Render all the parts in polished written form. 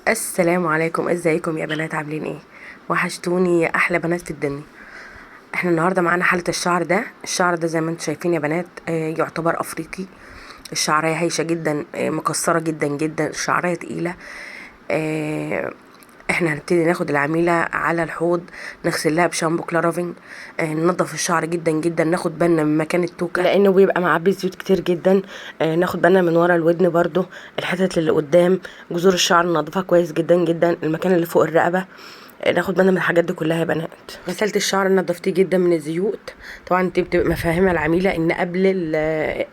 السلام عليكم، ازيكم يا بنات؟ عاملين ايه؟ وحشتوني يا احلى بنات في الدنيا. احنا النهارده معانا حالة الشعر ده زي ما انتم شايفين يا بنات، يعتبر افريقي. الشعرية هايشة جدا، مكسرة جدا جدا، الشعرية تقيلة. آه، احنا هنبتدي ناخد العميلة على الحوض، نغسلها بشامبو كلارافين. ننضف الشعر جدا جدا، ناخد بالنا من مكان التوكة لانه بيبقى معبي زيوت كتير جدا. ناخد بالنا من ورا الودن برضو، الحتت اللي قدام جذور الشعر ننضفها كويس جدا جدا، المكان اللي فوق الرقبة. ناخد بالنا من الحاجات دي كلها يا بنات. غسلت الشعر، نضفتيه جدا من الزيوت. طبعا انت بتبقى مفهمه العميله ان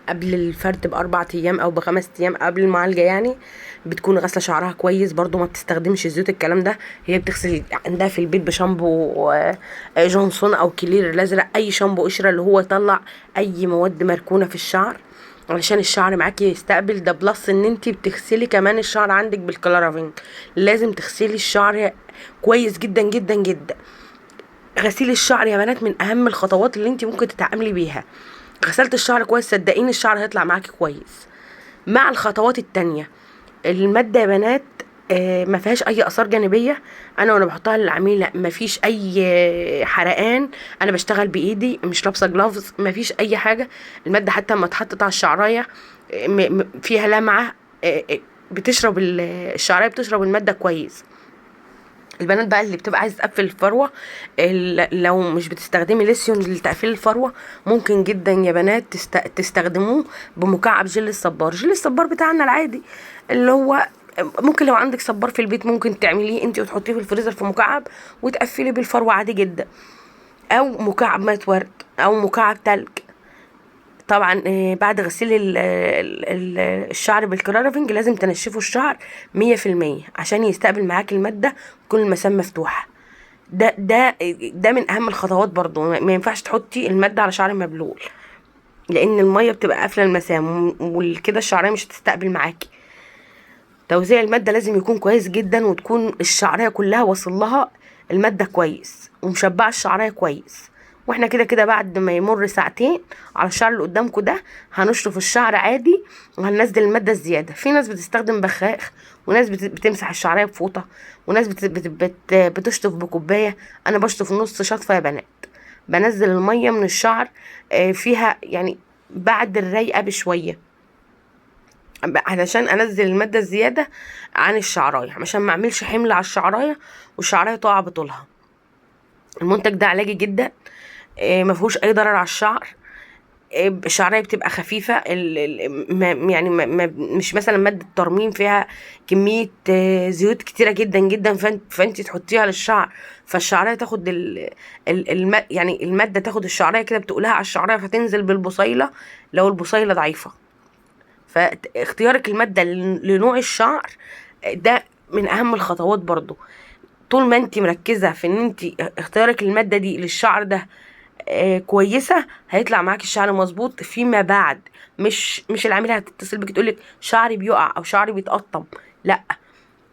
قبل الفرد ب4 ايام او ب5 ايام قبل المعالجه يعني بتكون غاسله شعرها كويس، برضو ما بتستخدمش الزيوت الكلام ده. هي بتغسل عندها في البيت بشامبو جونسون او كلير الازرق، اي شامبو قشره اللي هو يطلع اي مواد مركونه في الشعر علشان الشعر معاكي يستقبل ده. بلس ان انتي بتغسلي كمان الشعر عندك بالكلارافين. لازم تغسلي الشعر كويس جدا جدا جدا. غسيل الشعر يا بنات من اهم الخطوات اللي انتي ممكن تتعاملي بيها. غسلت الشعر كويس، صدقيني الشعر هيطلع معاكي كويس. مع الخطوات التانية، المادة يا بنات ما فيهاش اي اثار جانبيه. انا وانا بحطها للعميله ما فيش اي حرقان. انا بشتغل بايدي، مش لابسه جلافز، ما فيش اي حاجه. الماده حتى لما اتحطت على الشعرايه فيها لمعه. بتشرب الشعرايه بتشرب الماده كويس. البنات بقى اللي بتبقى عايزه تقفل الفروه، لو مش بتستخدمي ليسيون لتقفيل الفروه، ممكن جدا يا بنات تستخدموه بمكعب جل الصبار. جل الصبار بتاعنا العادي اللي هو ممكن لو عندك صبار في البيت ممكن تعمليه انت وتحطيه في الفريزر في مكعب وتقفلي بالفروه عادي جدا، او مكعب ميه ورد، او مكعب تلج. طبعا بعد غسيل الشعر بالكرارفنج لازم تنشفوا الشعر 100% عشان يستقبل معاك المادة، كل المسام مفتوحة. ده من اهم الخطوات برضو. ما ينفعش تحطي المادة على شعر مبلول، لان المية بتبقى قافلة المسام وكده الشعرية مش هتستقبل معاكي. توزيع المادة لازم يكون كويس جدا، وتكون الشعرية كلها واصل لها المادة كويس ومشبعة الشعرية كويس. واحنا كده كده بعد ما يمر ساعتين على الشعر اللي قدامكم ده هنشطف الشعر عادي وهننزل المادة الزيادة. في ناس بتستخدم بخاخ، وناس بتمسح الشعرية بفوطة، وناس بتشطف بكوباية. انا بشطف نص شطفة يا بنات. بنزل المية من الشعر فيها يعني بعد الريقة بشوية، علشان انزل الماده الزياده عن الشعرايه، عشان ما اعملش حمل على الشعرايه والشعرايه تقع بطولها. المنتج ده علاجي جدا، ما فيهوش اي ضرر على الشعر. الشعريه بتبقى خفيفه، يعني مش مثلا ماده ترميم فيها كميه زيوت كتيره جدا جدا، فانت تحطيها على الشعر فالشعريه تاخد يعني الماده تاخد الشعريه كده بتقولها على الشعريه فتنزل بالبصيله لو البصيله ضعيفه. فاختيارك المادة لنوع الشعر ده من اهم الخطوات برضو. طول ما انت مركزة في ان انت اختيارك المادة دي للشعر ده كويسة، هيطلع معاكي الشعر مظبوط فيما بعد. مش العميلة هتتصل بك تقولك شعري بيقع او شعري بيتقطم، لا.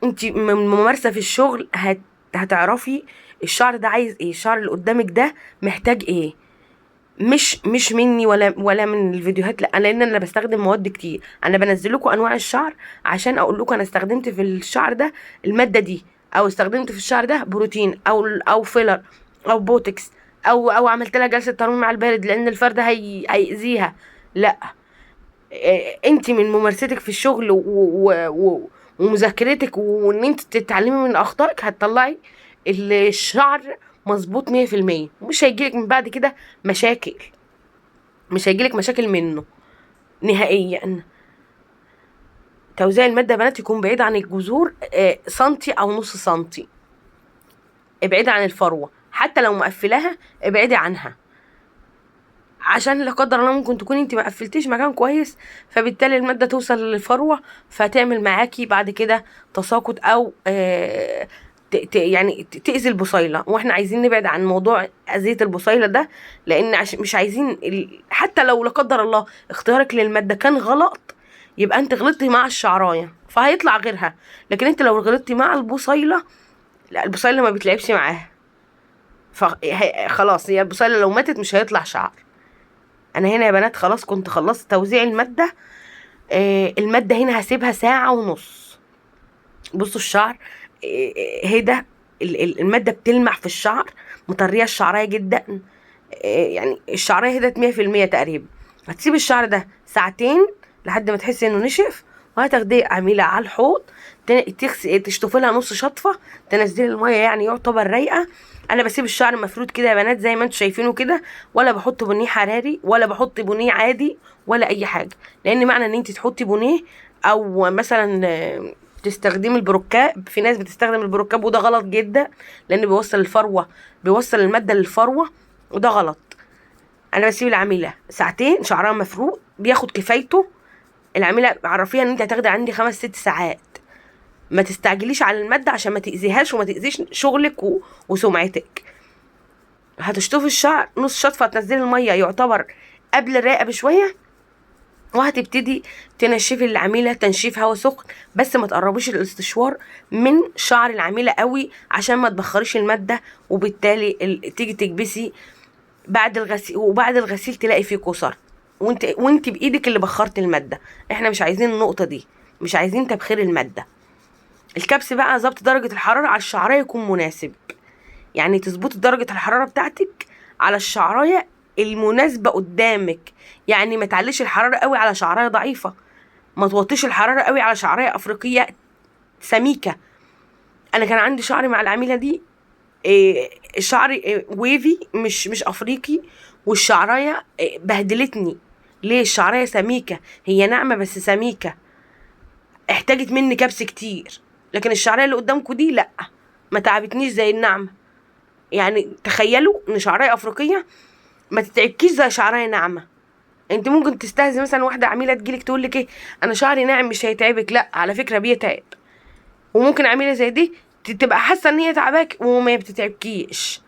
انت من ممارسة في الشغل هتعرفي الشعر ده عايز ايه، الشعر اللي قدامك ده محتاج ايه. مش مني ولا من الفيديوهات، لا، لان انا بستخدم مواد كتير. انا بنزل لكم انواع الشعر عشان اقول لكم انا استخدمت في الشعر ده الماده دي، او استخدمت في الشعر ده بروتين او فيلر او بوتكس، او عملت لها جلسه ترميم مع البارد لان الفرده هيأذيها. لا، انت من ممارستك في الشغل ومذاكرتك وان انت تتعلمي من اخطائك هتطلعي الشعر مظبوط 100%، ومش هيجيلك من بعد كده مشاكل. مش هيجيلك مشاكل منه نهائيا. توزيع المادة يا بنات يكون بعيد عن الجذور سنتي او نص سنتي، ابعدي عن الفروة. حتى لو مقفلاها ابعدي عنها، عشان لا قدر الله ممكن تكون انت ما قفلتيش مكان كويس، فبالتالي المادة توصل للفروة فتعمل معاكي بعد كده تساقط او يعني تأذي البصيلة. واحنا عايزين نبعد عن موضوع أذية البصيلة ده، لان مش عايزين حتى لو لا قدر الله اختيارك للمادة كان غلط، يبقى انت غلطتي مع الشعراية فهيطلع غيرها. لكن انت لو غلطتي مع البصيلة، لا، البصيلة ما بتلعبش معاها، خلاص هي البصيلة لو ماتت مش هيطلع شعر. انا هنا يا بنات خلاص كنت خلصت توزيع المادة. المادة هنا هسيبها ساعة ونص. بصوا الشعر هدى، المادة بتلمع في الشعر، مطرية الشعرية جدا. يعني الشعرية هدت 100% تقريبا. هتسيب الشعر ده ساعتين لحد ما تحسي انه نشف، وهتاخديه عميلة على الحوض، تشطفي لها نص شطفة، تنزلي المية يعني يعتبر رايقة. انا بسيب الشعر مفرود كده يا بنات زي ما انتوا شايفينه كده، ولا بحط بونيه حراري ولا بحط بونيه عادي ولا اي حاجة. لان معنى ان انت تحطي بونيه او مثلا تستخدمي البروكاب، في ناس بتستخدم البروكاب وده غلط جدا، لان بيوصل الفروة، بيوصل المادة للفروة، وده غلط. انا بسيب العميله ساعتين، شعرها مفروض بياخد كفايته. العميله عرفيها ان انت هتاخدي عندي 5-6 ساعات. ما تستعجليش على الماده عشان ما تاذيهاش وما تاذيش شغلك وسمعتك. هتشطفي الشعر نص شطفه، هتنزلي الميه يعتبر قبل الرقه بشويه، وهتبتدي تنشفي العميله تنشيف هوا سخن، بس ما تقربيش الاستشوار من شعر العميله قوي عشان ما تبخريش الماده، وبالتالي تيجي تكبسي بعد الغسيل، وبعد الغسيل تلاقي فيه كسر، وانت بايدك اللي بخرت الماده. احنا مش عايزين النقطه دي، مش عايزين تبخير الماده. الكبس بقى ظبط درجه الحراره على الشعريه يكون مناسب، يعني تظبطي درجه الحراره بتاعتك على الشعرايه المناسبه قدامك. يعني ما تعليش الحراره قوي على شعرايه ضعيفه، ما توطيش الحراره قوي على شعرايه افريقيه سميكه. انا كان عندي شعري مع العميله دي شعري ويفي مش افريقي، والشعرايه بهدلتني. ليه؟ الشعرايه سميكه، هي ناعمه بس سميكه، احتاجت مني كبس كتير. لكن الشعرايه اللي قدامكم دي لا، ما تعبتنيش زي الناعمه. يعني تخيلوا ان شعرايه افريقيه ما تتعبكيش زي شعرايه ناعمه. انت ممكن تستهزي مثلا واحده عميله تجيلك تقول لك ايه، انا شعري ناعم مش هيتعبك، لا على فكره بيتعب. وممكن عميله زي دي تبقى حاسه ان هي تعباك وما بتتعبكيش.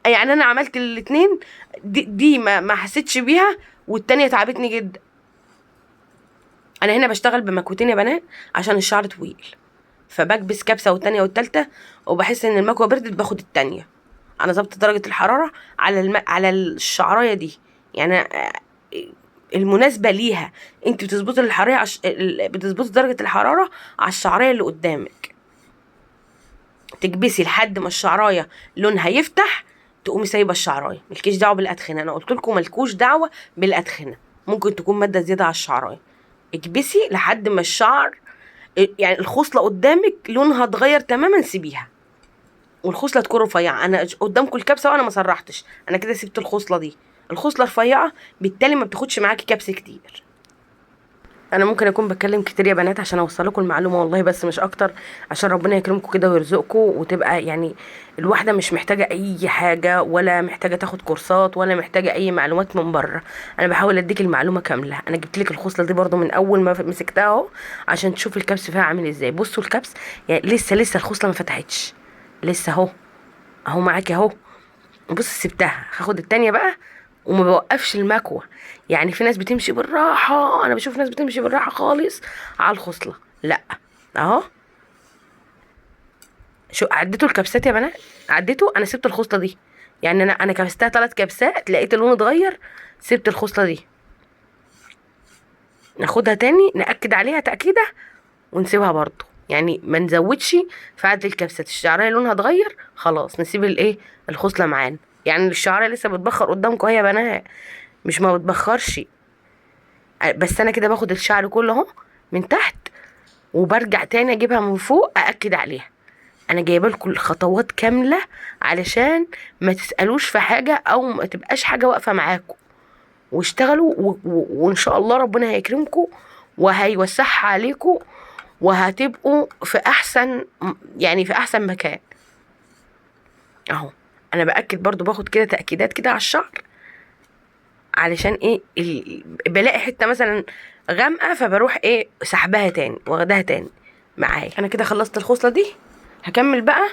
يعني انا عملت الاتنين، دي ما حسيتش بيها، والتانية تعبتني جدا. انا هنا بشتغل بمكوتين يا بنات عشان الشعر طويل، فبكبس كبسه والتانية والتالتة، وبحس ان المكوه بردت باخد التانية. انا ظبط درجه الحراره على الشعرايه دي، يعني المناسبه ليها. انت بتظبطي الحراره بتظبطي درجه الحراره على الشعرايه اللي قدامك. تكبسي لحد ما الشعرايه لونها يفتح، تقومي سايبه الشعرايه، ملكيش دعوه بالادخنه. انا قلت لكم ملكوش دعوه بالادخنه، ممكن تكون ماده زياده على الشعرايه. اكبسي لحد ما الشعر، يعني الخصله قدامك لونها اتغير تماما، سيبيها والخصله تكون رفيعه. انا قدامكم الكبسه وانا ما سرحتش، انا كده سبت الخصله دي، الخصله رفيعه، بالتالي ما بتاخدش معاكي كبس كتير. انا ممكن اكون بتكلم كتير يا بنات عشان اوصل لكم المعلومه والله، بس مش اكتر، عشان ربنا يكرمكم كده ويرزقكم، وتبقى يعني الواحده مش محتاجه اي حاجه، ولا محتاجه تاخد كورسات، ولا محتاجه اي معلومات من بره. انا بحاول اديك المعلومه كامله. انا جبت لك الخصله دي برضو من اول ما مسكتها اهو، عشان تشوف الكبس فيها عامل ازاي. بصوا الكبس يعني لسه الخصله ما فتحتش، لسه اهو معاكي اهو. بص سبتها، هاخد التانية بقى، وما بوقفش المكوة. يعني في ناس بتمشي بالراحة، انا بشوف ناس بتمشي بالراحة خالص على الخصلة، لا اهو. شو عديتوا الكبسات يا بنات؟ عديتوا؟ انا سبت الخصلة دي، يعني انا كبستها 3 كبسات، لقيت اللون اتغير، سبت الخصلة دي. ناخدها تاني نأكد عليها تأكيدة، ونسيبها برضو، يعني ما نزودش في عدد الكبسات. الشعرية لونها اتغير خلاص، نسيب الايه، الخصلة معانا. يعني الشعرية لسه بتبخر قدامكم اهي يا بنات، مش ما بتبخرش. بس انا كده باخد الشعر كله اهو من تحت، وبرجع تاني اجيبها من فوق ااكد عليها. انا جايبه لكم الخطوات كامله علشان ما تسالوش في حاجه، او ما تبقاش حاجه واقفه معاكم، واشتغلوا وان شاء الله ربنا هيكرمكم وهيوسعها عليكم، وهتبقوا في احسن، يعني في احسن مكان اهو. انا باكد برضو، باخد كده تاكيدات كده على الشعر، علشان ايه بلاقي حته مثلا غامقه، فبروح ايه سحبها تاني واخدها تاني معايا. انا كده خلصت الخصله دي، هكمل بقى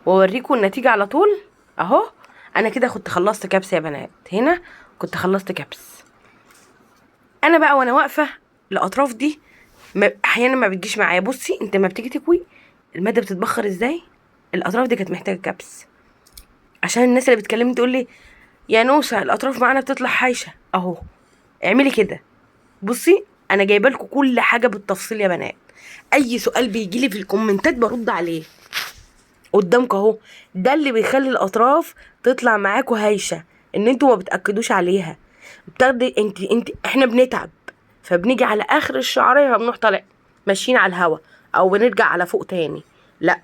واوريكم النتيجه على طول اهو. انا كده كنت خلصت كبس يا بنات، هنا كنت خلصت كبس. انا بقى وانا واقفه الاطراف دي احيانا ما بتجيش معايا. بصي انت ما بتيجي تكوي الماده بتتبخر ازاي، الاطراف دي كانت محتاجه كبس. عشان الناس اللي بتكلمني تقول لي يا نوسه الاطراف معانا بتطلع حايشه، اهو اعملي كده. بصي انا جايبه لكم كل حاجه بالتفصيل يا بنات، اي سؤال بيجيلي في الكومنتات برد عليه قدامك اهو. ده اللي بيخلي الاطراف تطلع معاكوا هايشه، ان انتوا ما بتاكدوش عليها. بتاخدي انت احنا بنتعب، فبنيجي على اخر الشعريه فبنروح طالع ماشيين على الهوا، او بنرجع على فوق تاني. لا،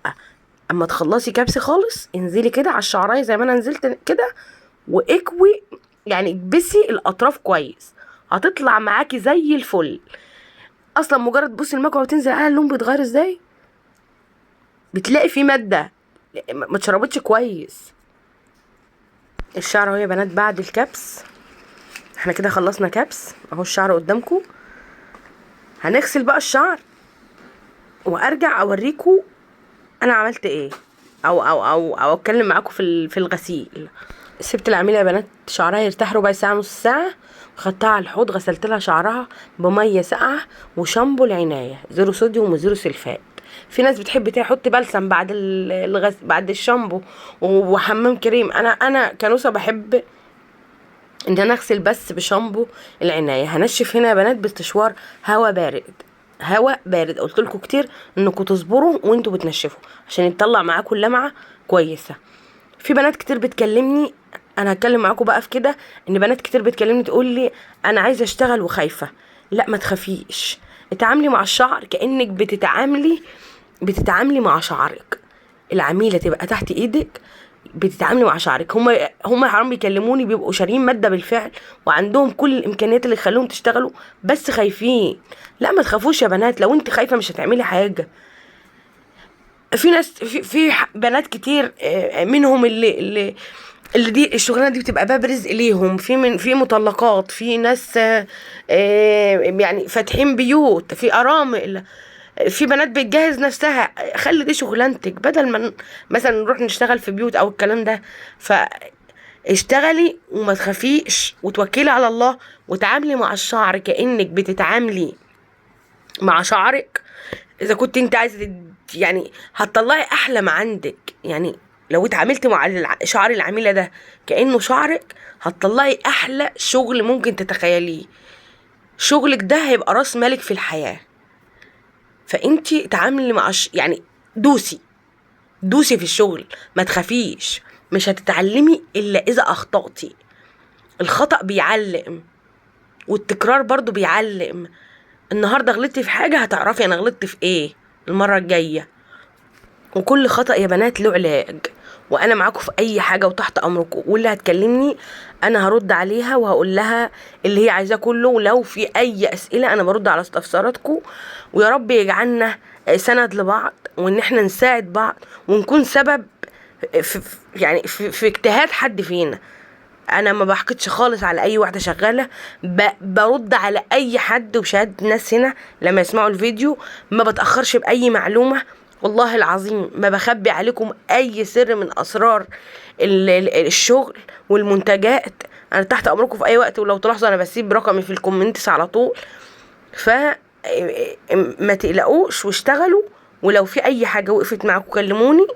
اما تخلصي كبسي خالص انزلي كده على الشعرايه زي ما انا نزلت كده، واكوي يعني اكبسي الاطراف كويس، هتطلع معاكي زي الفل. اصلا مجرد بصي المكوه وتنزل عليها اللون بيتغير ازاي، بتلاقي في ماده ما اتشربتش كويس. الشعر اهو يا بنات بعد الكبس، احنا كده خلصنا كبس اهو، الشعر قدامكم. هنغسل بقى الشعر وارجع اوريكم انا عملت ايه، او اتكلم معاكم في الغسيل. سبت العميله يا بنات شعرها يرتاح ربع ساعه نص ساعه، خدتها على الحوض غسلت لها شعرها بميه ساقعه وشامبو العنايه زيرو صوديوم وزيرو سلفات. في ناس بتحب تحط بلسم بعد بعد الشامبو وحمام كريم. انا كنوسه بحب ان انا اغسل بس بشامبو العنايه. هنشف هنا يا بنات باستشوار هوا بارد، هوا بارد. قلت لكم كتير انكم تصبروا وانتوا بتنشفوا عشان يطلع معاكم اللمعه كويسه. في بنات كتير بتكلمني، انا هتكلم معاكم بقى في كده، ان بنات كتير بتكلمني تقول لي انا عايزه اشتغل وخايفه. لا ما تخافيش، اتعاملي مع الشعر كانك بتتعاملي مع شعرك. العميله تبقى تحت ايدك بتتعاملي مع شعرك. هما حرام بيكلموني بيبقوا شارين ماده بالفعل وعندهم كل الامكانيات اللي تخليهم تشتغلوا، بس خايفين. لا ما تخافوش يا بنات، لو انت خايفه مش هتعملي حاجه. في ناس في بنات كتير منهم اللي دي الشغلانه دي بتبقى باب رزق ليهم. في مطلقات، في ناس يعني فاتحين بيوت، في ارامل، في بنات بتجهز نفسها. خلي دي شغلانتك بدل ما مثلا نروح نشتغل في بيوت او الكلام ده. فاشتغلي وما تخافيش وتوكلي على الله، وتعاملي مع الشعر كأنك بتتعاملي مع شعرك. اذا كنت انت عايزه يعني هتطلعي احلى ما عندك. يعني لو اتعاملتي مع شعر العميله ده كأنه شعرك هتطلعي احلى شغل ممكن تتخيليه. شغلك ده هيبقى راس مالك في الحياه. فانتي تعاملي مع يعني دوسي في الشغل، ما تخافيش. مش هتتعلمي الا اذا اخطأتي. الخطأ بيعلم، والتكرار برضو بيعلم. النهارده غلطتي في حاجه هتعرفي انا غلطت في ايه المره الجايه. وكل خطأ يا بنات له علاج، وانا معاكم في اي حاجه وتحت امركم. واللي هتكلمني انا هرد عليها وهقول لها اللي هي عايزاه كله. ولو في اي اسئله انا برد على استفساراتكم. ويا رب يجعلنا سند لبعض، وان احنا نساعد بعض ونكون سبب في اجتهاد حد فينا. انا ما بحقدش خالص على اي واحده شغاله، برد على اي حد. وبشهاده الناس هنا لما يسمعوا الفيديو ما بتاخرش باي معلومه، والله العظيم ما بخبي عليكم اي سر من اسرار الشغل والمنتجات. انا تحت امركم في اي وقت. ولو تلاحظوا انا بسيب رقمي في الكومنتس على طول، ف ما تقلقوش واشتغلوا. ولو في اي حاجه وقفت معاكم كلموني،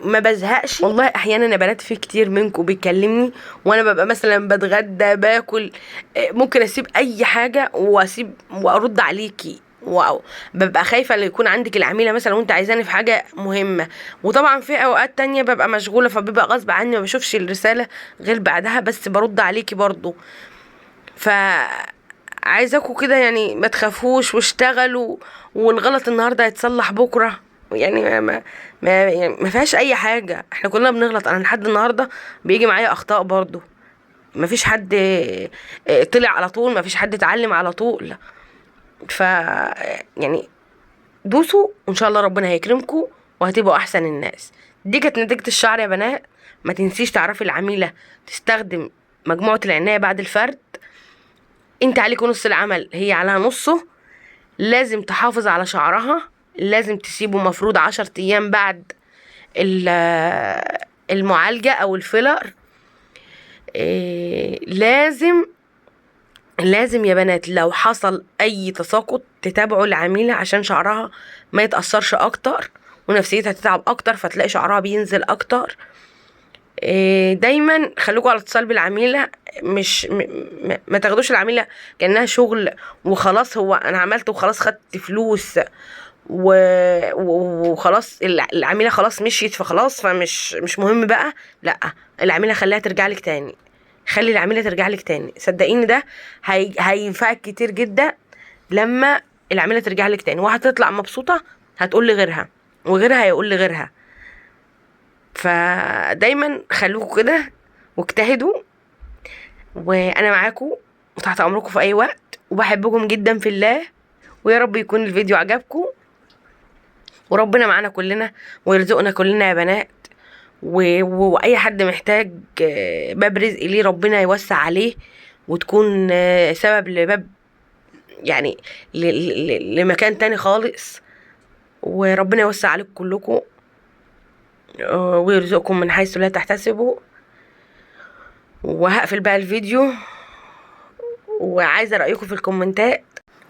ما بزهقش والله. احيانا يا بنات في كتير منكم بيكلمني وانا ببقى مثلا بتغدى باكل، ممكن اسيب اي حاجه وارد عليكي. واو، ببقى خايفه اللي يكون عندك العميله مثلا وانت عايزاني في حاجه مهمه. وطبعا في اوقات تانية ببقى مشغوله فبيبقى غصب عني ما بشوفش الرساله غير بعدها، بس برد عليكي برضو. عايزاكوا كده يعني ما تخافوش واشتغلوا. والغلط النهارده هيتصلح بكره. يعني ما فيهاش اي حاجه. احنا كلنا بنغلط، انا لحد النهارده بيجي معايا اخطاء برضو. ما فيش حد طلع على طول، ما فيش حد اتعلم على طول. يعني دوسوا وان شاء الله ربنا هيكرمكم وهتبقوا احسن الناس. دي كانت نتيجه الشعر يا بنات. ما تنسيش تعرفي العميله تستخدم مجموعه العنايه بعد الفرد. انت عليك نص العمل، هي عليها نصه. لازم تحافظ على شعرها، لازم تسيبه مفروض 10 ايام بعد المعالجة او الفيلر. لازم يا بنات لو حصل اي تساقط تتابعوا العميلة عشان شعرها ما يتأثرش اكتر ونفسيتها تتعب اكتر فتلاقي شعرها بينزل اكتر. دايما خليكوا على اتصال بالعميلة. مش ما تاخدوش العميلة كأنها شغل وخلاص، هو انا عملت وخلاص خدت فلوس وخلاص العميلة خلاص مشيت فخلاص مش مهم بقى. لا، العميلة خليها ترجع لك تاني، خلي العميلة ترجع لك تاني، صدقيني ده هينفعك كتير جدا. لما العميلة ترجع لك تاني وهتطلع مبسوطة، هتقول لغيرها وغيرها هيقول لغيرها. فدايما خلوكوا كده واجتهدوا، وانا معاكم وتحت امركم في اي وقت، وبحبكم جدا في الله. ويا رب يكون الفيديو عجبكم، وربنا معانا كلنا ويرزقنا كلنا يا بنات. واي حد محتاج باب رزق ليه ربنا يوسع عليه، وتكون سبب لباب يعني لمكان تاني خالص، وربنا يوسع عليكم كلكم ويرزقكم من حيث لا تحتسبوا. وهقفل بقى الفيديو، وعايزه رايكم في الكومنتات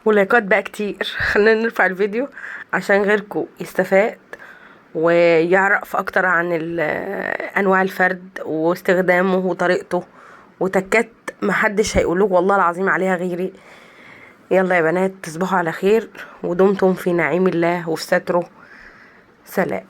ولايكات بقى كتير. خلينا نرفع الفيديو عشان غيركم يستفاد ويعرف اكتر عن انواع الفرد واستخدامه وطريقته وتكات محدش هيقولوك والله العظيم عليها غيري. يلا يا بنات، تصبحوا على خير ودمتم في نعيم الله وفي ستره. سلام.